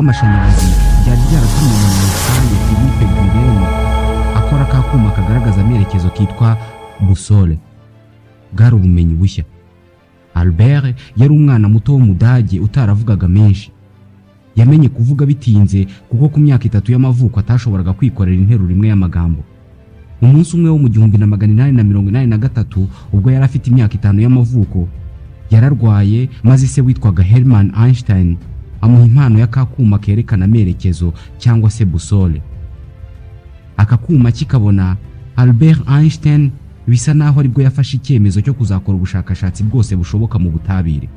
w'amashanyarazi byari byaratumye umunyespagne Philippe Guillen akora kakuma kagaragaza amerekezo kitwa boussole. Bwari ubumenyi bushya. Albert yari umwana muto w'umudage utaravugaga menshi. Yamenye kuvuga bitinze kuko ku myaka 3 y'amavuko atashoboraga kwikorera interuro imwe y'amagambo. Umunsi umwe wo mu 1883 ubwo yari afite imyaka 5 y'amavuko, yararwaye maze se witwaga Hermann Einstein amuha impano ya kakuma kerekana amerekezo cyangwa se boussole. Akakuma kikabona, Albert Einstein bisa naho aribwo yafashe icyemezo cyo kuzakora ubushakashatsi bwose bushoboka mu butabire.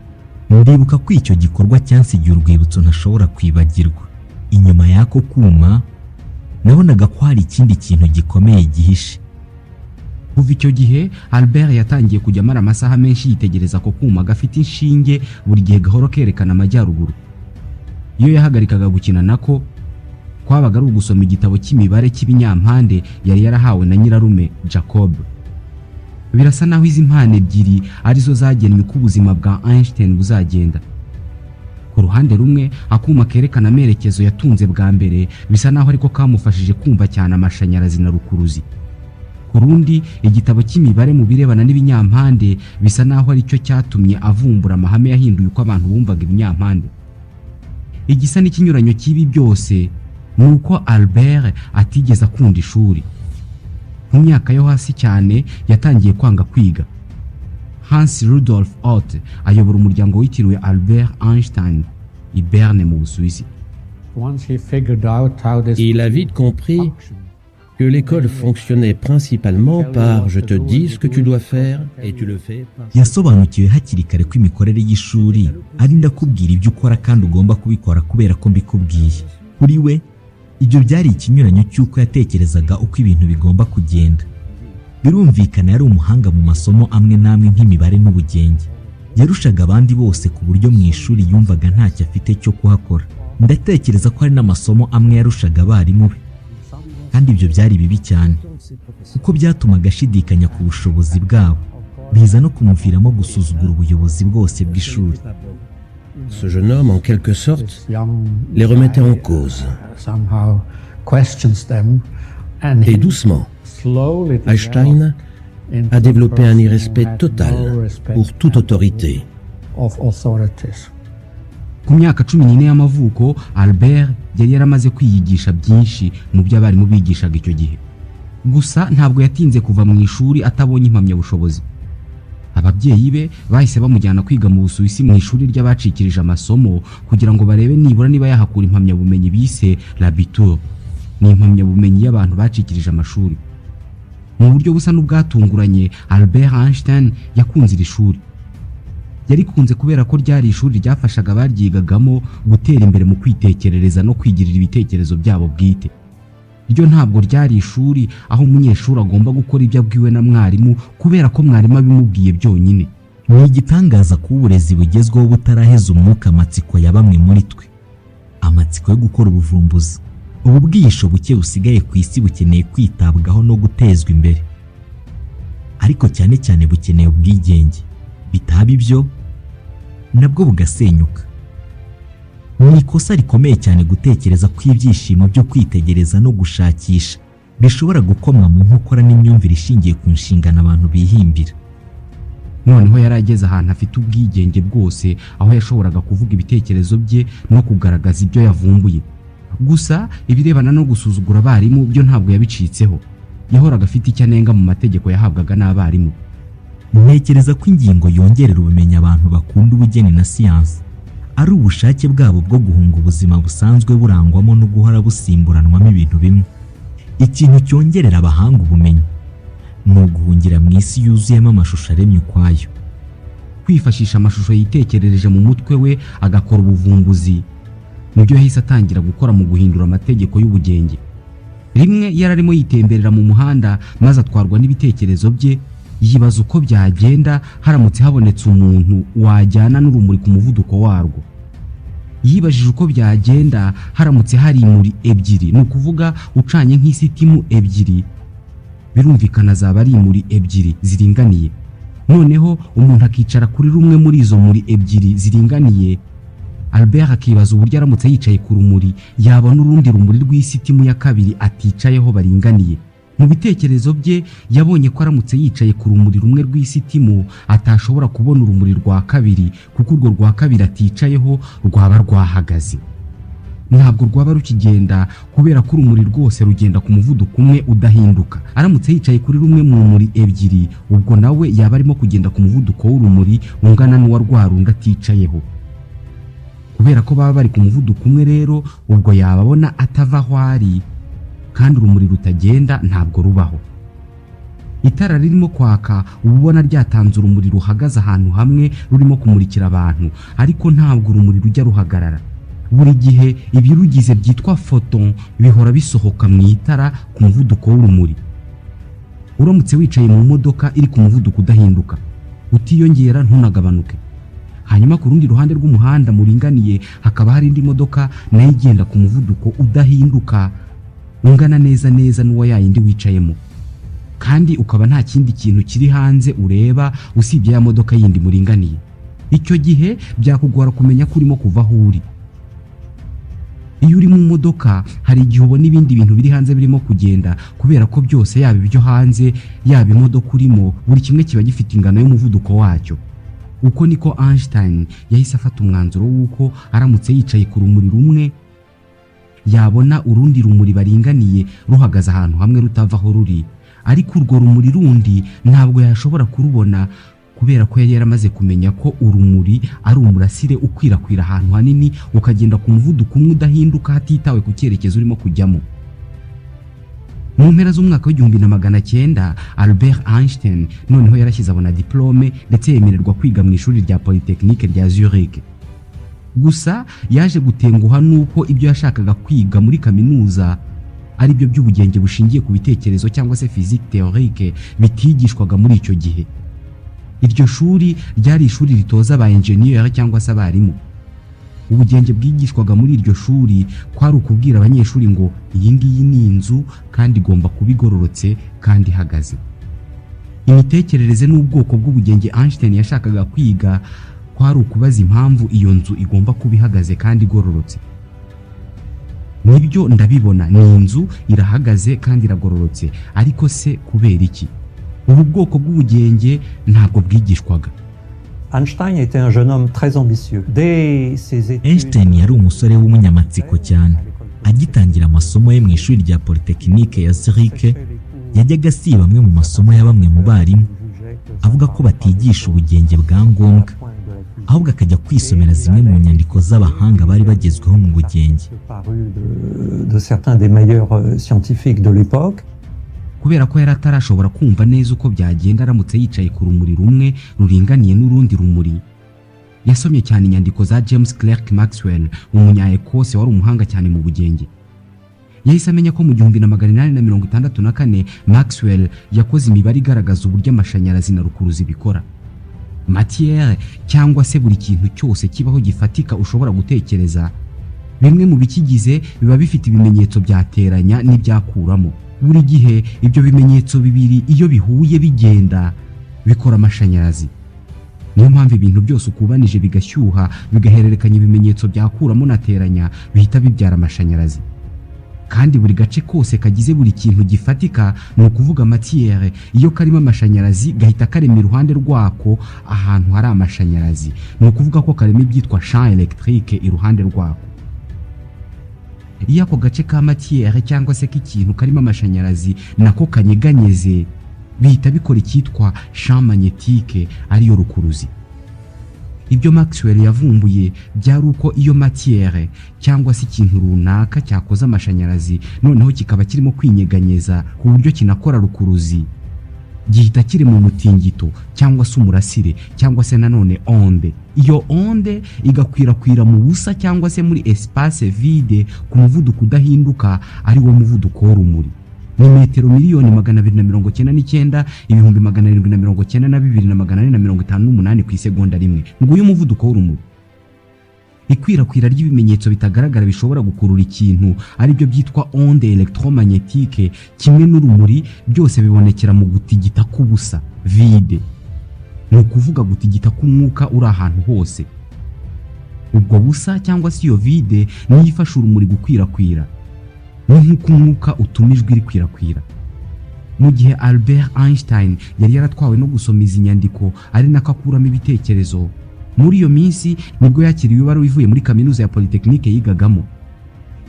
Ndibuka ko icyo gikorwa cyansigiye urwibutso ntashobora kwibagirwa. Inyuma y'ako kuma nabonaga ko hari ikindi kintu gikomeye gihishe. Kuva icyo gihe Albert yatangiye kujya amara amasaha menshi yitegereza ko kuma gafite inshinge buri gihe gahoro kerekana amajyaruguru. Iyo yahagarikaga gukina nako, kwabaga ari ugusoma igitabo cy'imibare cy'ibinyampande yari yarahawe na nyirarume Jacob. Birasa naho izi mpano ebyiri arizo zagennye uko ubuzima bwa Einstein buzagenda. Ku ruhande rumwe, akuma kerekana amerekezo yatunze bwa mbere bisa naho ariko kamufashije kumva cyane amashanyarazi na rukuruzi. Ku rundi, igitabo cy'imibare mu birebana n'ibinyampande bisa naho ari cyo cyatumye avumbura amahame yahinduye uko abantu bumvaga ibinyampande. Igisa n'ikinyuranyo cy'ibi byose nuko Albert atigeze akunda ishuri. Mu myaka yo hasi cyane yatangiye kwanga kwiga. Hans Rudolf Otto ayobora umuryango witiriwe Albert Einstein i Berne mu Busuwisi. Il a vite compris que l'école fonctionnait principalement par je te dis ce que tu dois faire et tu le fais. Yasobanukiwe hakiri kare ko imikorere y'ishuri ari ndakubwira ibyo ukora kandi ugomba kubikora kubera ko mbikubwiye. Kuri we ibyo byari ikinyuranyo cy'uko yatekerezaga uko ibintu bigomba kugenda. Birumvikana yari umuhanga mu masomo amwe namwe nk'imibare n'ubugenge. Yarushaga abandi bose ku buryo mu ishuri yumvaga ntacyo afite cyo kuhakora. Ndatekereza ko hari n'amasomo amwe yarushaga abarimu be, kandi ibyo byari bibi cyane kuko byatumaga ashidikanya ku bushobozi bwabo, biza no kumuviramo gusuzugura ubuyobozi bwose bw'ishuri. Ce jeune homme, en quelque sorte, les remettait en cause. Et doucement, Einstein a développé un irrespect total pour toute autorité. Ku myaka 14 y'amavuko, Albert yari yaramaze kwiyigisha byinshi mu byo abarimu bigishaga icyo gihe. Gusa ntabwo yatinze kuva mu ishuri atabonye impamyabushobozi. Ababyeyi be bahise bamujyana kwiga mu Busuwisi mu ishuri ry'abacikirije amasomo kugira ngo barebe nibura niba yahakura impamyabumenyi bise l'Abitur. Ni impamyabumenyi y'abantu bacikirije amashuri. Mu buryo busa n'ubwatunguranye, Albert Einstein yakunze iri shuri. Yarikunze kubera ko ryari ishuri ryafashaga abaryigagamo gutera imbere mu kwitekerereza no kwigirira ibitekerezo byabo bwite. Ryo ntabwo ryari ishuri aho umunyeshuri agomba gukora ibyo abwiwe na mwarimu kubera ko mwarimu abimubwiye byonyine. Ni igitangaza ko uburezi bugezweho butaraheza umwuka amatsiko ya bamwe muri twe. Amatsiko yo gukora ubuvumbuzi. Ubu bwihisho buke busigaye ku isi bukeneye kwitabwaho no gutezwa imbere. Ariko cyane cyane bukeneye ubwigenge. Bitaba ibyo nabwo bugasenyuka. Ni ikosa rikomeye cyane gutekereza ko ibyishimo byo kwitegereza no gushakisha bishobora gukomwa mu nkokora n'imyumvire ishingiye ku nshingano abantu bihimbira. Noneho yarageze ahantu afite ubwigenge bwose, aho yashoboraga kuvuga ibitekerezo bye no kugaragaza ibyo yavumbuye. Gusa ibirebana no gusuzugura abarimu byo ntabwo yabicitseho. Yahoraga afite icyo anenga mu mategeko yahabwaga n'abarimu. Ntekereza ko ingingo yongerera ubumenyi abantu bakunda ubugeni na siyansi ari ubushake bwabo bwo guhunga ubuzima busanzwe burangwamo no guhora busimburanwamo ibintu bimwe. Ikintu cyongerera abahanga ubumenyi ni uguhungira mu isi yuzuyemo amashusho aremye ukwayo. Kwifashisha amashusho yitekerereje mu mutwe we agakora ubuvumbuzi nibyo yahise atangira gukora mu guhindura amategeko y'ubugenge. Rimwe yararimo yitemberera mu muhanda maze atwarwa n'ibitekerezo bye, yibaza uko byagenda haramutse habonetse umuntu wajyana n'urumuri ku muvuduko warwo. Yibajije uko byagenda haramutse hari imuri ebyiri, ni ukuvuga ucanye nk'isitimu ebyiri, birumvikana zaba ari imuri ebyiri ziringaniye. Noneho umuntu akicara kuri rumwe muri izo muri ebyiri ziringaniye, Albert akibaza uburyo aramutse yicaye ku rumuri yabona urundi rumuri rw'isitimu ya kabiri aticayeho baringaniye. Mu bitekerezo bye yabonye ko aramutse yicaye ku rumuri rumwe rw'isitimu atashobora kubona urumuri rwa kabiri kuko urwo rwa kabiri aticayeho rwaba rwahagaze. Ntabwo rwaba rukigenda kubera ko urumuri rwose rugenda ku muvuduko umwe udahinduka. Aramutse yicaye kuri rumwe mu rumuri ebyiri ubwo nawe yaba arimo kugenda ku muvuduko w'urumuri ungana n'uwa rwa rundi aticayeho. Kubera ko baba bari ku muvuduko umwe rero ubwo yababona atava aho ari, kandi urumuri rutagenda ntabwo rubaho. Itara ririmo kwaka ubona ryatanze urumuri ruhagaze ahantu hamwe rurimo kumurikira abantu, ariko ntabwo urumuri rujya ruhagarara. Buri gihe ibirugize byitwa photon bihora bisohoka mu itara ku muvuduko w'urumuri. Uramutse wicaye mu modoka iri ku muvuduko udahinduka, utiyongera ntunagabanuke, hanyuma ku rundi ruhande rw'umuhanda muringaniye hakaba hari indi modoka nayo igenda ku muvuduko udahinduka ungana neza neza n'uwa yayindi wicayemo, kandi ukaba nta kindi kintu kiri hanze ureba usibye ya modoka yindi muringaniye, icyo gihe byakugora kumenya ko urimo kuva aho uri. Iyo uri mu modoka hari igihe ubona ibindi bintu biri hanze birimo kugenda kubera ko byose yaba ibyo hanze yaba imodoka urimo buri kimwe kiba gifite ingano y'umuvuduko wacyo. Uko niko Einstein yahise afata umwanzuro w'uko aramutse yicaye ku rumuri rumwe yabona urundi rumuri baringaniye ruhagaze ahantu hamwe rutava aho ruri, ariko urwo rumuri rundi ntabwo yashobora kurubona kubera ko yari yaramaze kumenya ko urumuri ari umurasire ukwirakwira ahantu hanini ukagenda ku muvuduko umwe udahinduka hatitawe ku cyerekezo urimo kujyamo. Mu mpera z'umwaka w'1900 Albert Einstein noneho yarashyize abona diplome ndetse yemererwa kwiga mu ishuri rya Polytechnique rya Zurich. Gusa yaje gutenguha nuko ibyo yashakaga kwiga muri kaminuza ari byo by'ubugenge bushingiye ku bitekerezo cyangwa se physique théorique bitigishwaga muri icyo gihe. Iryo shuri ryari ishuri ritoza aba engineer cyangwa se abarimu. Ubugenge bwigishwaga muri iryo shuri kwari ukubwira abanyeshuri ngo iyi ngiyi ni inzu kandi igomba kuba igororotse kandi ihagaze. Imitekerereze n'ubwoko bw'ubugenge Einstein yashakaga kwiga kwari ukubaza impamvu iyo nzu igomba kuba ihagaze kandi igororotse. Nibyo ndabibona, ni inzu irahagaze kandi iragororotse, ariko se kubera iki? Ubu bwoko bw'ubugenge ntabwo bwigishwaga. Einstein était un jeune homme très ambitieux. Dès ses études, Einstein yari umusore w'umunyamatsiko cyane. Agitangira amasomo ye mu ishuri rya Polytechnique ya Zurich, yajyaga asiba amwe mu masomo ya bamwe mu barimu avuga ko batigisha ubugenge bwa ngombwa, ahubwo akajya kwisomera zimwe mu nyandiko z'abahanga bari bagezweho mu bugenge. de certains des meilleurs scientifiques de l'époque. Kubera ko yari atarashobora kumva neza uko byagenda aramutse yicaye ku rumuri rumwe ruringaniye n'urundi rumuri, yasomye cyane inyandiko za James Clerk Maxwell, umunya-Ekose wari umuhanga cyane mu bugenge. Yahise amenya ko mu 1864 Maxwell yakoze imibare igaragaza uburyo amashanyarazi na rukuruzi bikora. Matière cyangwa se buri kintu cyose kibaho gifatika ushobora gutekereza, bimwe mu bikigize biba bifite ibimenyetso byateranya n'ibyakuramo. Buri gihe ibyo bimenyetso bibiri iyo bihuye bigenda bikora amashanyarazi. Niyo mpamvu ibintu byose ukubanije bigashyuha bigahererekanya ibimenyetso byakuramo nateranya bihita bibyara amashanyarazi. Kandi buri gace kose kagize buri kintu gifatika ni ukuvuga matière, iyo karimo amashanyarazi gahita karema iruhande rwako ahantu hari amashanyarazi, ni ukuvuga ko karema ibyitwa champ électrique iruhande rwako. Iyo ako gace ka matière cyangwa se k'ikintu karimo amashanyarazi nako kanyeganyeze bihita bikora icyitwa champ magnétique ariyo rukuruzi. Ibyo Maxwell yavumbuye byari uko iyo matière cyangwa se ikintu runaka cyakoze amashanyarazi noneho kikaba kirimo kwinyeganyeza ku buryo kinakora rukuruzi, gihita kiri mu mutingito cyangwa se umurasire cyangwa se nanone onde. Iyo onde igakwirakwira mu busa cyangwa se muri espace vide ku muvuduko udahinduka ari wo muvuduko w'urumuri. Ni metero miliyoni 299 ibihumbi 792,458 ku isegonda rimwe. Nguyu umuvuduko w'urumuri. Ikwirakwira ry'ibimenyetso bitagaragara bishobora gukurura ikintu ari byo byitwa onde electromagnétique kimwe n'urumuri byose bibonekera mu gutigita k'ubusa vide. Ni ukuvuga gutigita k'umwuka uri ahantu hose. ubwo busa cyangwa se iyo vide niyo ifasha urumuri gukwirakwira, ni nk'uko umwuka utuma ijwi rikwirakwira. Mu gihe Albert Einstein yari yaratwawe no gusoma izi nyandiko ari nako akuramo ibitekerezo, muri iyo minsi nibwo yakiriye ibaruwa ivuye muri kaminuza ya Polytechnique yigagamo.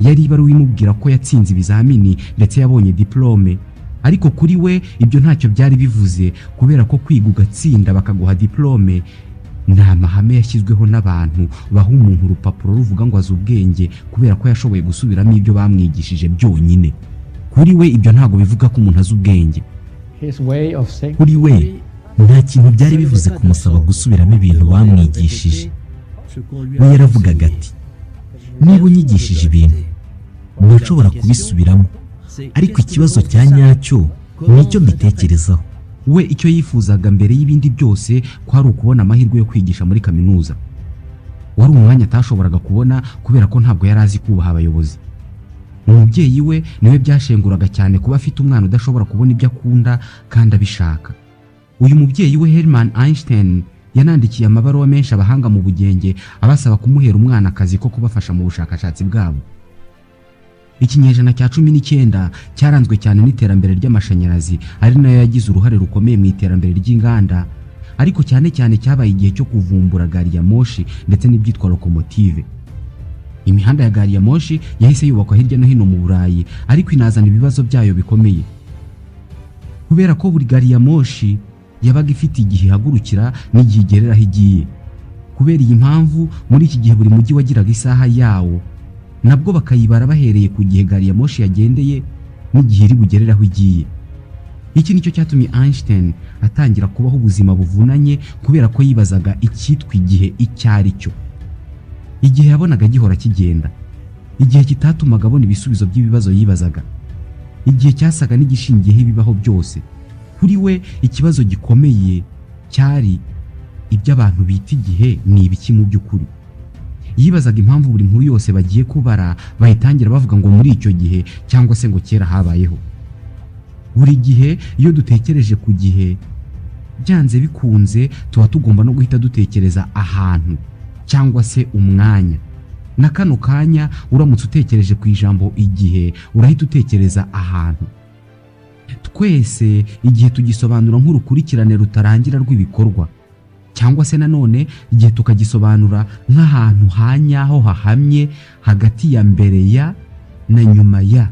Yari ibaruwa imubwira ko yatsinze ibizamini ndetse yabonye diplome, ariko kuri we ibyo ntacyo byari bivuze, kubera ko kwiga ugatsinda bakaguha diplome ni amahame yashyizweho n'abantu baha umuntu urupapuro ruvuga ngo azi ubwenge kubera ko yashoboye gusubiramo ibyo bamwigishije byonyine. Kuri we ibyo ntabwo bivuga ko umuntu azi ubwenge. Kuri we nta kintu byari bivuze kumusaba gusubiramo ibintu bamwigishije. We yaravugaga ati, niba unyigishije ibintu ntushobora kubisubiramo, ariko ikibazo cya nyacyo nicyo mbitekerezaho. We icyo yifuzaga mbere y'ibindi byose kwari ukubona amahirwe yo kwigisha muri kaminuza. Wari umwanya atashoboraga kubona kubera ko ntabwo yari azi kubaha abayobozi. Umubyeyi we niwe byashenguraga cyane kuba afite umwana udashobora kubona ibyo akunda kandi abishaka. Uyu mubyeyi we Hermann Einstein yanandikiye amabaruwa menshi abahanga mu bugenge abasaba kumuhera umwana akazi ko kubafasha mu bushakashatsi bwabo. Ikinyejana cya 19 cyaranzwe cyane n'iterambere ry'amashanyarazi, ari nayo yagize uruhare rukomeye mu iterambere ry'inganda, ariko cyane cyane cyabaye igihe cyo kuvumbura gari ya moshi ndetse n'ibyitwa locomotive. Imihanda ya gari ya moshi yahise yubakwa hirya no hino mu Burayi, ariko inazana ibibazo byayo bikomeye. Kubera ko buri gari ya moshi yabaga ifite igihe ihagurukira n'igihe igereraho igiye. Kubera iyi mpamvu muri iki gihe buri mujyi wagiraga isaha yawo, nabwo bakayibara bahereye ku gihe gari ya moshi yagendeye n'igihe iri bugereraho igiye. Iki nicyo cyatumye Einstein atangira kubaho ubuzima buvunanye, kubera ko yibazaga icyitwa igihe icyo ari cyo. Igihe yabonaga gihora kigenda, igihe kitatumaga abona ibisubizo by'ibibazo yibazaga, igihe cyasaga n'igishingiyeho ibibaho byose. Kuri we ikibazo gikomeye cyari ibyo abantu bita igihe ni ibiki mu by'ukuri. Yibazaga impamvu buri nkuru yose bagiye kubara bayitangira bavuga ngo muri icyo gihe cyangwa se ngo kera habayeho. Buri gihe iyo dutekereje ku gihe, byanze bikunze tuba tugomba no guhita dutekereza ahantu cyangwa se umwanya. Na kano kanya uramutse utekereje ku ijambo igihe urahita utekereza ahantu. Twese igihe tugisobanura nk'urukurikirane rutarangira rw'ibikorwa, cyangwa se nanone igihe tukagisobanura nk'ahantu hanyaho hahamye hagati ya mbere ya na nyuma ya.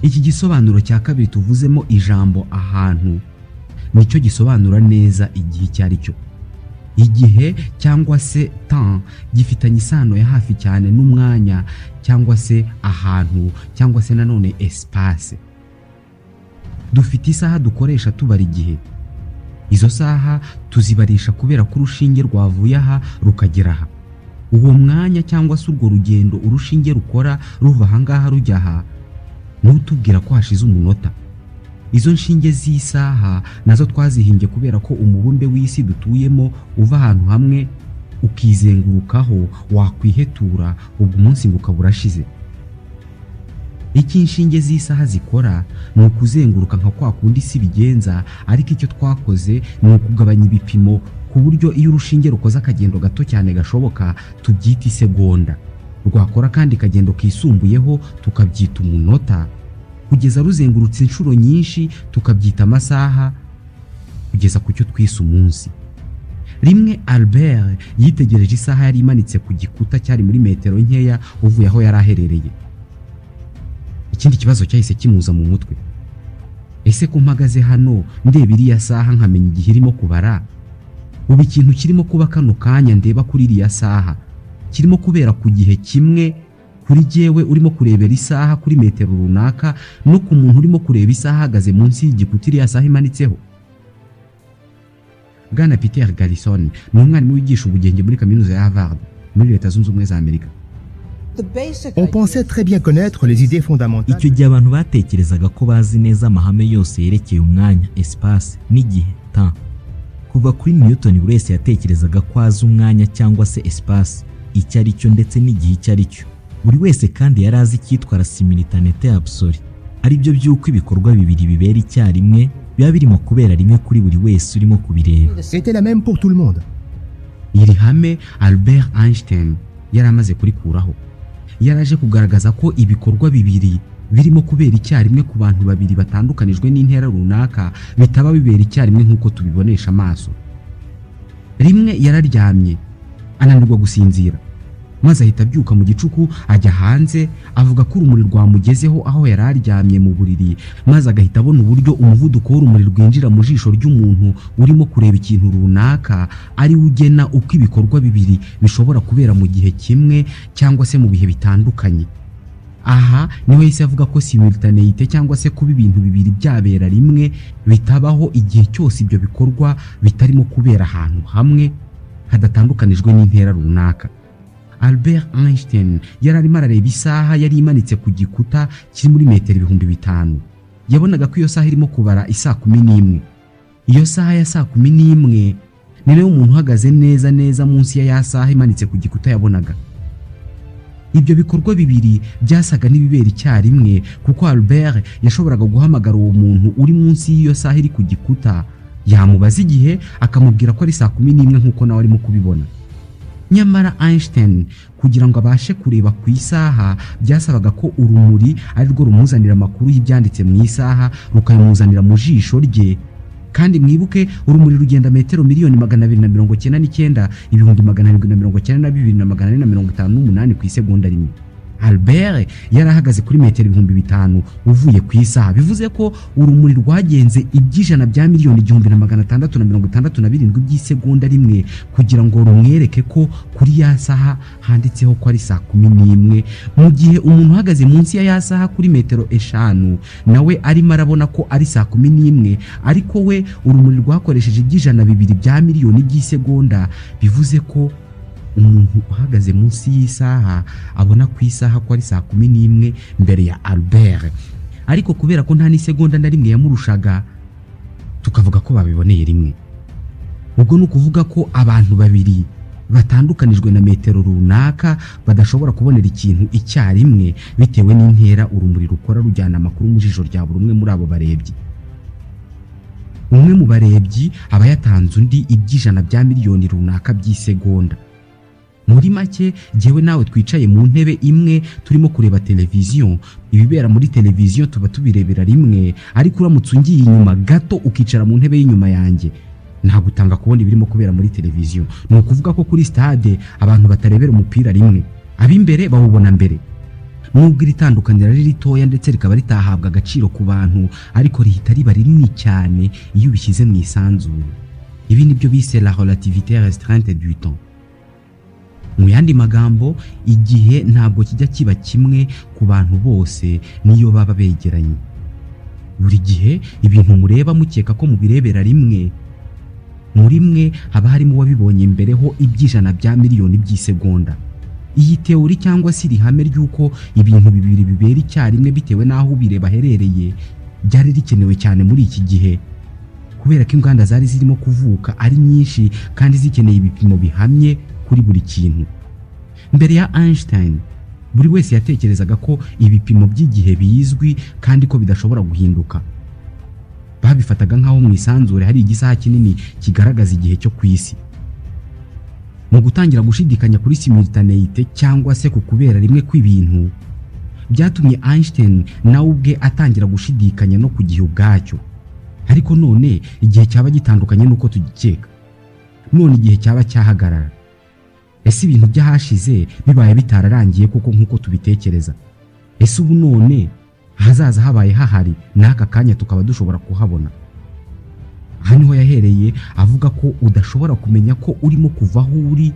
Iki gisobanuro cya kabiri tuvuzemo ijambo ahantu nicyo gisobanura neza igihe icyo ari cyo. Igihe cyangwa se temps gifitanye isano ya hafi cyane n'umwanya cyangwa se ahantu cyangwa se nanone espace. Dufite isaha dukoresha tubara igihe. Izo saha tuzibarisha kubera ko urushinge rwavuye aha rukagera aha. Uwo mwanya cyangwa se urwo rugendo urushinge rukora ruva aha ngaha rujya aha n'utubwira ko hashize umunota. Izo nshinge z'isaha nazo twazihimbye kubera ko umubumbe w'isi dutuyemo uva ahantu hamwe ukizengurukaho wakwihetura, ubwo umunsi ngo ukaba urashize. Iki inshinge z'isaha zikora ni ukuzenguruka nka kwa kundi isi bigenza, ariko icyo twakoze ni ukugabanya ibipimo ku buryo iyo urushinge rukoze akagendo gato cyane gashoboka tubyita isegonda, rwakora kandi kagendo kisumbuyeho tukabyita umunota, kugeza ruzengurutse inshuro nyinshi tukabyita amasaha, kugeza ku cyo twise umunsi. Rimwe Albert yitegereje isaha yari imanitse ku gikuta cyari muri metero nkeya uvuye aho yari aherereye. Ikindi kibazo cyahise kimuza mu mutwe. Ese ko mpagaze hano ndeba iriya saha nkamenya igihe irimo kubara, ubu ikintu kirimo kuba kano kanya ndeba kuri iriya saha kirimo kubera ku gihe kimwe kuri jyewe urimo kurebera isaha kuri metero runaka no ku muntu urimo kureba isaha ahagaze munsi y'igikuta iriya saha imanitseho? Bwana Peter Garrison ni umwarimu wigisha ubugenge muri kaminuza ya Harvard muri Leta Zunze Ubumwe za Amerika. On pensait très bien connaître les idées fondamentales. Icyo gihe abantu batekerezaga ko bazi neza amahame yose yerekeye umwanya, espace n'igihe, temps. Kuva kuri Newton buri wese yatekerezaga ko azi umwanya cyangwa se espace icyo ari cyo ndetse n'igihe icyo ari cyo. Buri wese kandi yari azi icyitwa la simultanéité absolue, ari byo by'uko ibikorwa bibiri bibera icyarimwe biba birimo kubera rimwe kuri buri wese urimo kubireba. C'était la même pour tout le monde. iri hame Albert Einstein yari amaze kurikuraho. Yaraje kugaragaza ko ibikorwa bibiri birimo kubera icyarimwe ku bantu babiri batandukanijwe n'intera runaka bitaba bibera icyarimwe nk'uko tubibonesha amaso. Rimwe yararyamye ananirwa gusinzira, maze ahita abyuka mu gicuku ajya hanze, avuga ko urumuri rwamugezeho aho yari aryamye mu buriri, maze agahita abona uburyo umuvuduko w'urumuri rwinjira mu jisho ry'umuntu urimo kureba ikintu runaka ari ugena uko ibikorwa bibiri bishobora kubera mu gihe kimwe cyangwa se mu bihe bitandukanye. Aha niho yahise avuga ko simultaneite cyangwa se kuba ibintu bibiri byabera rimwe bitabaho igihe cyose ibyo bikorwa bitarimo kubera ahantu hamwe hadatandukanijwe n'intera runaka. Albert Einstein yari arimo arareba isaha yari imanitse ku gikuta kiri muri metero 5,000. Yabonaga ko iyo saha irimo kubara isaa 11. Iyo saha ya saa 11 ni nayo umuntu uhagaze neza munsi ya saha imanitse ku gikuta yabonaga. Ibyo bikorwa bibiri byasaga n'ibibera icyarimwe kuko Albert yashoboraga guhamagara uwo muntu uri munsi y'iyo saha iri ku gikuta, yamubaza igihe akamubwira ko ari saa 11 nk'uko nawe arimo kubibona. Nyamara Einstein kugira ngo abashe kureba ku isaha byasabaga ko urumuri ari rwo rumuzanira amakuru y'ibyanditse mu isaha rukayamuzanira mu jisho rye, kandi mwibuke urumuri rugenda metero 299,792,458 ku isegonda rimwe. Albert yari ahagaze kuri metero 5,000 uvuye ku isaha, bivuze ko urumuri rwagenze iby'ijana bya miliyoni 1,667 by'isegonda rimwe kugira ngo rumwereke ko kuri ya saha handitseho ko ari saa 11, mu gihe umuntu uhagaze munsi ya saha kuri metero 5 nawe arimo arabona ko ari saa 11, ariko we urumuri rwakoresheje iby'ijana 2 bya miliyoni by'isegonda, bivuze ko umuntu uhagaze munsi y'isaha abona ku isaha ko ari saa 11 mbere ya Albert. Ariko kubera ko nta n'isegonda na rimwe yamurushaga, tukavuga ko babiboneye rimwe. Ubwo ni ukuvuga ko abantu babiri batandukanijwe na metero runaka badashobora kubonera ikintu icyarimwe bitewe n'intera urumuri rukora rujyana amakuru mu jisho rya buri umwe muri abo barebyi. Umwe mu barebyi aba yatanze undi iby'ijana bya miliyoni runaka by'isegonda. Muri make jewe nawe twicaye mu ntebe imwe turimo kureba televiziyo, ibibera muri televiziyo tuba tubirebera rimwe, ariko uramutse ungiye inyuma gato ukicara mu ntebe y'inyuma yanjye nta gutanga kubona ibirimo kubera muri televiziyo. Ni ukuvuga ko kuri stade abantu batarebera umupira rimwe, ab'imbere bawubona mbere. Nubwo iri tandukanira ari ritoya ndetse rikaba ritahabwa agaciro ku bantu, ariko rihita riba rinini cyane iyo ubishyize mu isanzure. Ibi nibyo bise la relativité restreinte du temps. Mu yandi magambo, igihe ntabwo kijya kiba kimwe ku bantu bose niyo baba begeranye. Buri gihe ibintu mureba mukeka ko mubirebera rimwe, muri mwe haba harimo wabibonye imbereho iby'ijana bya miliyoni by'isegonda. Iyi teori cyangwa se ihame ry'uko ibintu bibiri bibera icyarimwe bitewe n'aho ubireba aherereye byari rikenewe cyane muri iki gihe, kubera ko inganda zari zirimo kuvuka ari nyinshi kandi zikeneye ibipimo bihamye kuri buri kintu. Mbere ya Einstein, buri wese yatekerezaga ko ibipimo by'igihe bizwi kandi ko bidashobora guhinduka. Babifataga nk'aho mu isanzure hari igisaha kinini kigaragaza igihe cyo ku isi. Mu gutangira gushidikanya kuri simultaneite cyangwa se ku kubera rimwe kw'ibintu, byatumye Einstein nawe ubwe atangira gushidikanya no ku gihe ubwacyo. Ariko none igihe cyaba gitandukanye nuko tugikeka. None igihe cyaba cyahagarara. Ese ibintu byahashize bibaye bitararangiye kuko nkuko tubitekereza? Ese ubu none hazaza habaye hahari n'aka kanya tukaba dushobora kuhabona? Aha niho yahereye avuga ko udashobora kumenya ko urimo kuva aho uri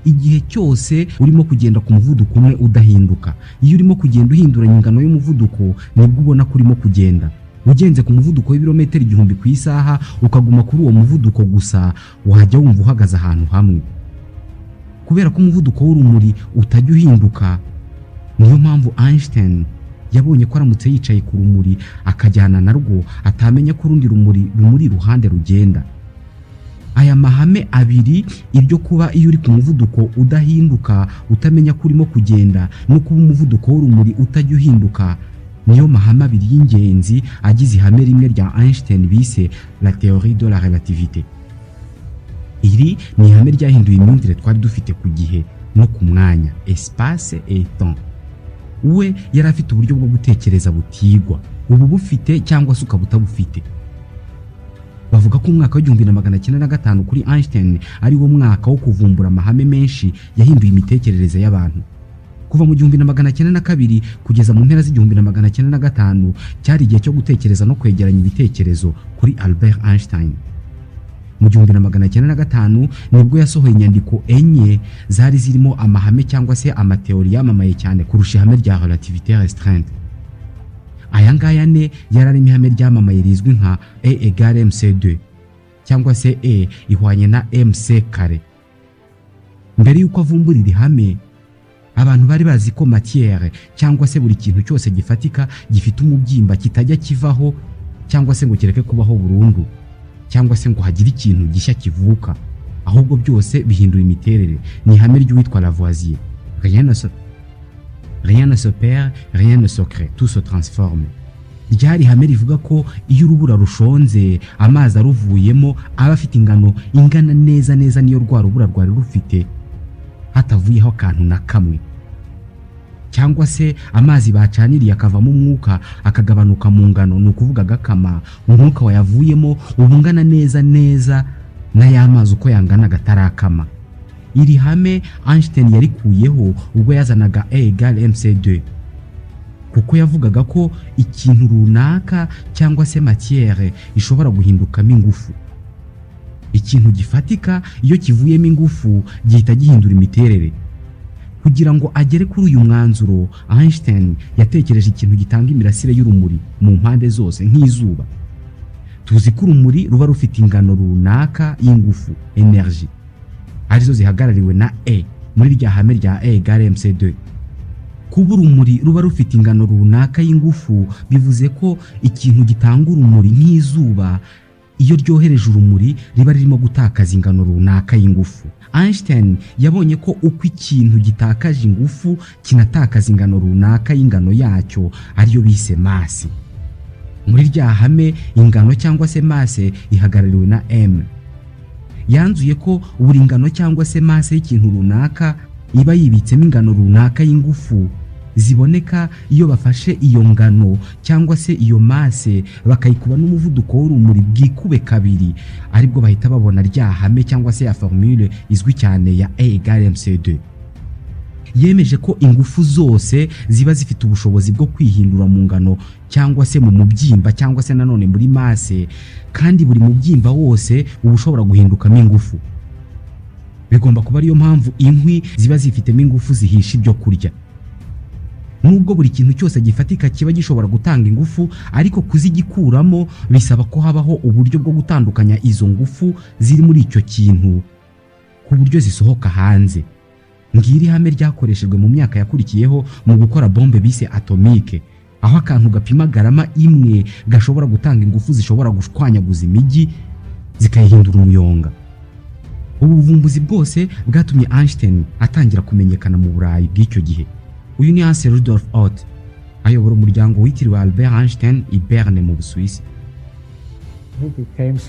igihe cyose urimo kugenda ku muvuduko umwe udahinduka. Iyo urimo kugenda uhinduranya ingano y'umuvuduko nibwo ubona ko urimo kugenda. Ugenze ku muvuduko w'ibirometero 1000 ku isaha ukaguma kuri uwo muvuduko gusa, wajya wumva uhagaze ahantu hamwe. Kubera ko umuvuduko w'urumuri utajya uhinduka, niyo mpamvu Einstein yabonye ko aramutse yicaye ku rumuri akajyana narwo atamenya ko urundi rumuri rumuri ruhande rugenda. Aya mahame abiri, iryo kuba iyo uri ku muvuduko udahinduka utamenya ko urimo kugenda no kuba umuvuduko w'urumuri utajya uhinduka, niyo mahame abiri y'ingenzi agize ihame rimwe rya Einstein bise la théorie de la relativité. Iyi iri ni ihame ryahinduye imyumvire twari dufite ku gihe no ku mwanya, espace et temps. We yari afite uburyo bwo gutekereza butigwa, ubu bufite cyangwa se ukaba utabufite. Bavuga ko umwaka w'1905 kuri Einstein ari wo mwaka wo kuvumbura amahame menshi yahinduye imitekerereze y'abantu. Kuva mu 1902 kugeza mu mpera z'1905 cyari igihe cyo gutekereza no kwegeranya ibitekerezo kuri Albert Einstein. Mu 1905 nibwo yasohoye inyandiko enye zari zirimo amahame cyangwa se amateori yamamaye cyane kurusha ihame rya relativité restreinte. Aya ngaya ne yararimo ihame ryamamaye rizwi nka E = mc2 cyangwa se E ihwanye na mc kare. Mbere yuko avumbura iri hame, abantu bari bazi ko matière cyangwa se buri kintu cyose gifatika gifite umubyimba kitajya kivaho cyangwa se ngo kireke kubaho burundu, cyangwa se ngo hagire ikintu gishya kivuka, ahubwo byose bihindura imiterere. Ni ihame ry'uwitwa Lavoisier, rien ne se perd, rien ne se crée, tout se transforme. Ryari ihame rivuga ko iyo urubura rushonze amazi aruvuyemo aba afite ingano ingana neza neza niyo rwa rubura rwari rufite hatavuyeho akantu na kamwe, cyangwa se amazi bacaniriye akavamo umwuka akagabanuka mu ngano, ni ukuvuga agakama, umwuka wayavuyemo ubungana neza neza na y'amazi uko yangana gatarakama. Iri hame Einstein yarikuyeho ubwo yazanaga E = mc2, kuko yavugaga ko ikintu runaka cyangwa se matière ishobora guhindukamo ingufu. Ikintu gifatika iyo kivuyemo ingufu gihita gihindura imiterere. Kugira ngo agere kuri uyu mwanzuro, Einstein yatekereje ikintu gitanga imirasire y'urumuri mu mpande zose nk'izuba. Tuzi ko urumuri ruba rufite ingano runaka y'ingufu, energy, arizo zihagarariwe na E muri rya hame rya E = mc2. Kuba urumuri ruba rufite ingano runaka y'ingufu bivuze ko ikintu gitanga urumuri nk'izuba iyo ryohereje urumuri riba ririmo gutakaza ingano runaka y'ingufu. Einstein yabonye ko uko ikintu gitakaje ingufu kinatakaza ingano runaka y'ingano yacyo, ariyo bise masse. Muri rya hame ingano cyangwa se masse ihagarariwe na M. Yanzuye ko buri ngano cyangwa se masse y'ikintu runaka iba yibitsemo ingano runaka y'ingufu ziboneka iyo bafashe iyo ngano cyangwa se iyo masse bakayikuba n'umuvuduko w'urumuri bwikube kabiri, aribwo bahita babona rya hame cyangwa se ya formule izwi cyane ya E = mc2. Yemeje ko ingufu zose ziba zifite ubushobozi bwo kwihindura mu ngano cyangwa se mu mubyimba cyangwa se nanone muri masse, kandi buri mubyimba wose uba ushobora guhindukamo ingufu. Bigomba kuba ariyo mpamvu inkwi ziba zifitemo ingufu zihisha ibyo kurya. Nubwo buri kintu cyose gifatika kiba gishobora gutanga ingufu, ariko kuzigikuramo bisaba ko habaho uburyo bwo gutandukanya izo ngufu ziri muri icyo kintu ku buryo zisohoka hanze. Ngiri hame ryakoreshejwe mu myaka yakurikiyeho mu gukora bombe bise atomique, aho akantu gapima garama imwe gashobora gutanga ingufu zishobora gushwanyaguza imijyi zikayihindura umuyonga. Ubu buvumbuzi bwose bwatumye Einstein atangira kumenyekana mu Burayi bw'icyo gihe. Uyu ni Hans Rudolf Otto, ayobora umuryango witiriwe Albert Einstein i Berne mu Busuwisi.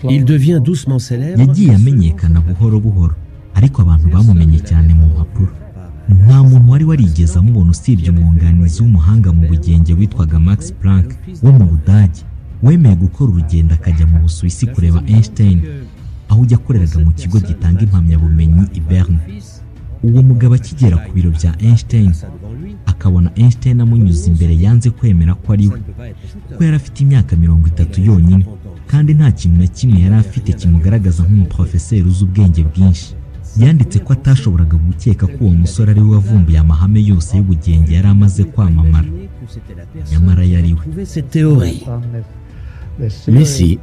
Il devient doucement célèbre. Yagiye amenyekana buhoro buhoro, ariko abantu bamumenye cyane mu mpapuro. Nta muntu wari warigeze amubona usibye umwunganizi w'umuhanga mu bugenge witwaga Max Planck wo mu Budage, wemeye gukora urugendo akajya mu Busuwisi kureba Einstein aho ujya akoreraga mu kigo gitanga impamyabumenyi i Berne. Uwo mugabo akigera ku biro bya Einstein akabona Einstein amunyuze imbere, yanze kwemera ko ari we, kuko yari afite imyaka 30 yonyine kandi nta kintu na kimwe yari afite kimugaragaza nk'umuprofeseri uzi ubwenge bwinshi. Yanditse ko atashoboraga gukeka ko uwo musore ari we wavumbuye amahame yose y'ubugenge yari amaze kwamamara, nyamara yari we. Mais si,